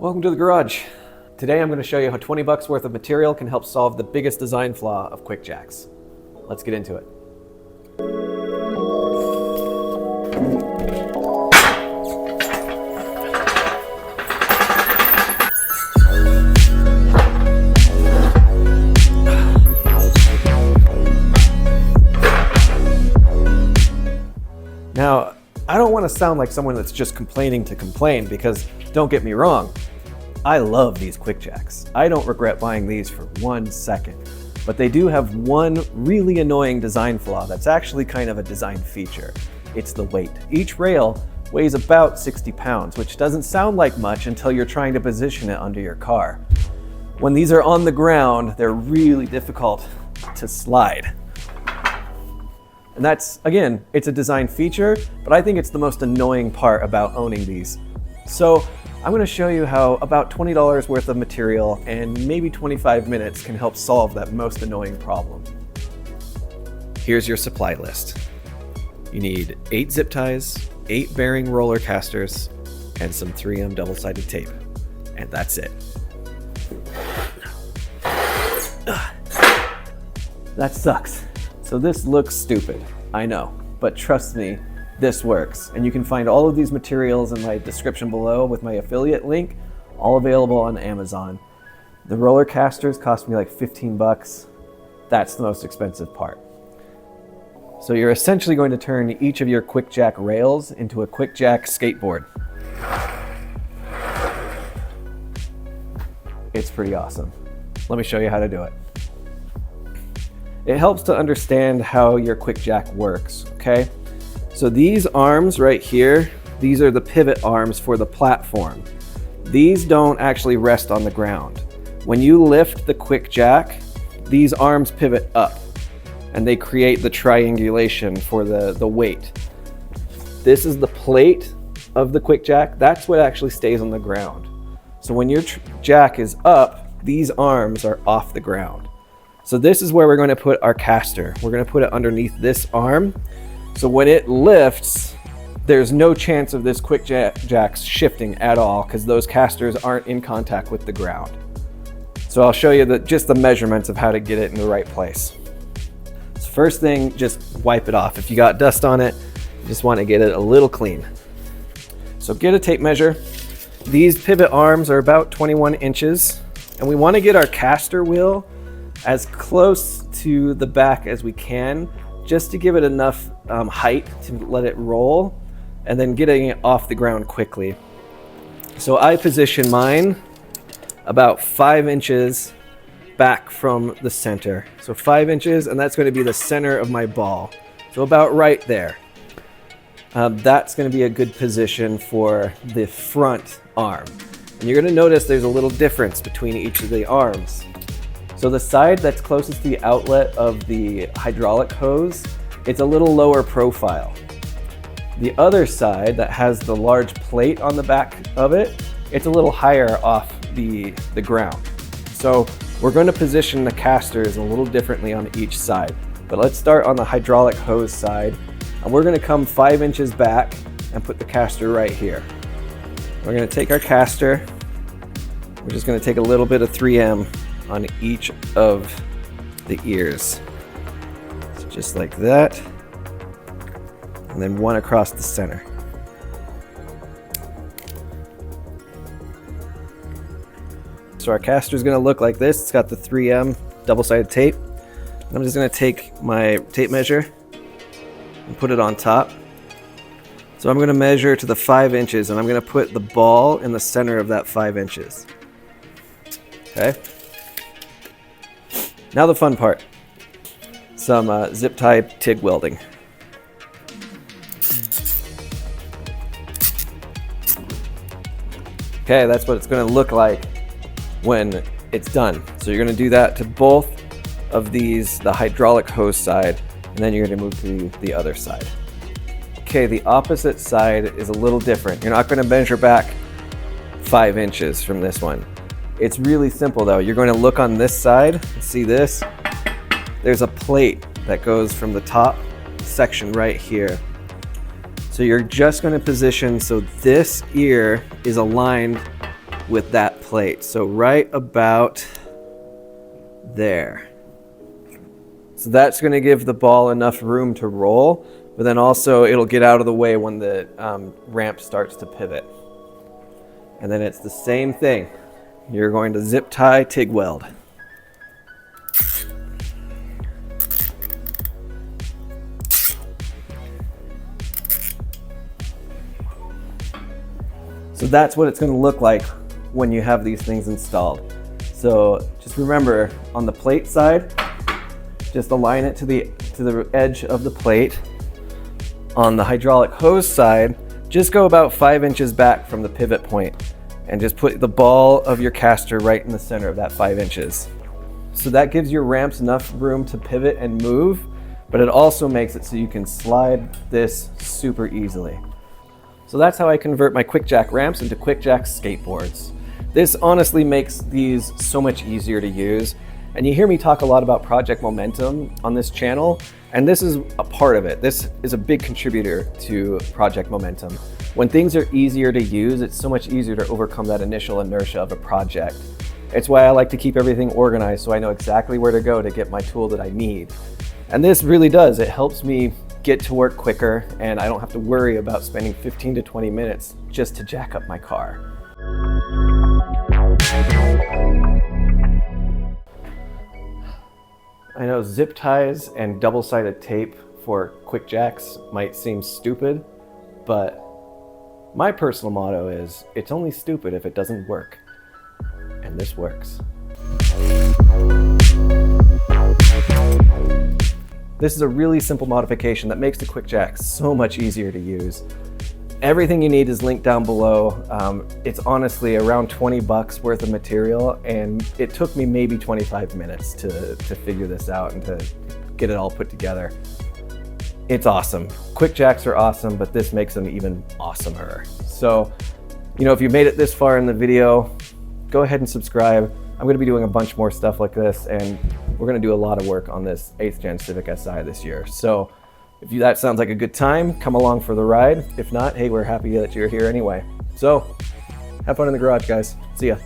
Welcome to the garage. Today I'm going to show you how 20 bucks worth of material can help solve the biggest design flaw of QuickJacks. Let's get into it. Now, I don't want to sound like someone that's just complaining to complain, because don't get me wrong, I love these QuickJacks. I don't regret buying these for 1 second, but they do have one really annoying design flaw that's actually kind of a design feature. It's the weight. Each rail weighs about 60 pounds, which doesn't sound like much until you're trying to position it under your car. When these are on the ground, they're really difficult to slide. And that's, again, it's a design feature, but I think it's the most annoying part about owning these. So I'm going to show you how about $20 worth of material and maybe 25 minutes can help solve that most annoying problem. Here's your supply list. You need 8 zip ties, 8 bearing roller casters, and some 3M double-sided tape. And that's it. That sucks. So this looks stupid, I know, but trust me, this works. And you can find all of these materials in my description below with my affiliate link, all available on Amazon. The roller casters cost me like 15 bucks. That's the most expensive part. So you're essentially going to turn each of your QuickJack rails into a QuickJack skateboard. It's pretty awesome. Let me show you how to do it. It helps to understand how your QuickJack works, okay? So these arms right here, these are the pivot arms for the platform. These don't actually rest on the ground. When you lift the QuickJack, these arms pivot up and they create the triangulation for the weight. This is the plate of the QuickJack. That's what actually stays on the ground. So when your jack is up, these arms are off the ground. So this is where we're going to put our caster. We're going to put it underneath this arm. So when it lifts, there's no chance of this QuickJacks shifting at all because those casters aren't in contact with the ground. So I'll show you just the measurements of how to get it in the right place. So first thing, just wipe it off. If you got dust on it, you just want to get it a little clean. So get a tape measure. These pivot arms are about 21 inches, and we want to get our caster wheel as close to the back as we can, just to give it enough height to let it roll, and then getting it off the ground quickly. So I position mine about 5 inches back from the center. So 5 inches, and that's going to be the center of my ball. So about right there. That's going to be a good position for the front arm. And you're going to notice there's a little difference between each of the arms. So the side that's closest to the outlet of the hydraulic hose, it's a little lower profile. The other side that has the large plate on the back of it, it's a little higher off the ground. So we're going to position the casters a little differently on each side. But let's start on the hydraulic hose side. And we're going to come 5 inches back and put the caster right here. We're going to take our caster. We're just going to take a little bit of 3M on each of the ears. So just like that. And then one across the center. So our caster is going to look like this. It's got the 3M double-sided tape. And I'm just going to take my tape measure and put it on top. So I'm going to measure to the 5 inches, and I'm going to put the ball in the center of that 5 inches. Okay. Now the fun part, some zip tie TIG welding. Okay, that's what it's going to look like when it's done. So you're going to do that to both of these, the hydraulic hose side, and then you're going to move to the other side. Okay, the opposite side is a little different. You're not going to measure back 5 inches from this one. It's really simple though. You're going to look on this side, see this? There's a plate that goes from the top section right here. So you're just going to position so this ear is aligned with that plate. So right about there. So that's going to give the ball enough room to roll, but then also it'll get out of the way when the ramp starts to pivot. And then it's the same thing. You're going to zip tie, TIG weld. So that's what it's going to look like when you have these things installed. So just remember, on the plate side, just align it to the edge of the plate. On the hydraulic hose side, just go about 5 inches back from the pivot point and just put the ball of your caster right in the center of that 5 inches. So that gives your ramps enough room to pivot and move, but it also makes it so you can slide this super easily. So that's how I convert my QuickJack ramps into QuickJack skateboards. This honestly makes these so much easier to use. And you hear me talk a lot about project momentum on this channel, and this is a part of it. This is a big contributor to project momentum. When things are easier to use, it's so much easier to overcome that initial inertia of a project. It's why I like to keep everything organized so I know exactly where to go to get my tool that I need. And this really does. It helps me get to work quicker, and I don't have to worry about spending 15 to 20 minutes just to jack up my car. I know zip ties and double-sided tape for QuickJacks might seem stupid, but my personal motto is, it's only stupid if it doesn't work. And this works. This is a really simple modification that makes the QuickJack so much easier to use. Everything you need is linked down below. It's honestly around 20 bucks worth of material, and it took me maybe 25 minutes to figure this out and to get it all put together. It's awesome. QuickJacks are awesome, but this makes them even awesomer. So, you know, if you made it this far in the video, go ahead and subscribe. I'm going to be doing a bunch more stuff like this, and we're going to do a lot of work on this 8th Gen Civic Si this year. So if that sounds like a good time, come along for the ride. If not, hey, we're happy that you're here anyway. So have fun in the garage, guys. See ya.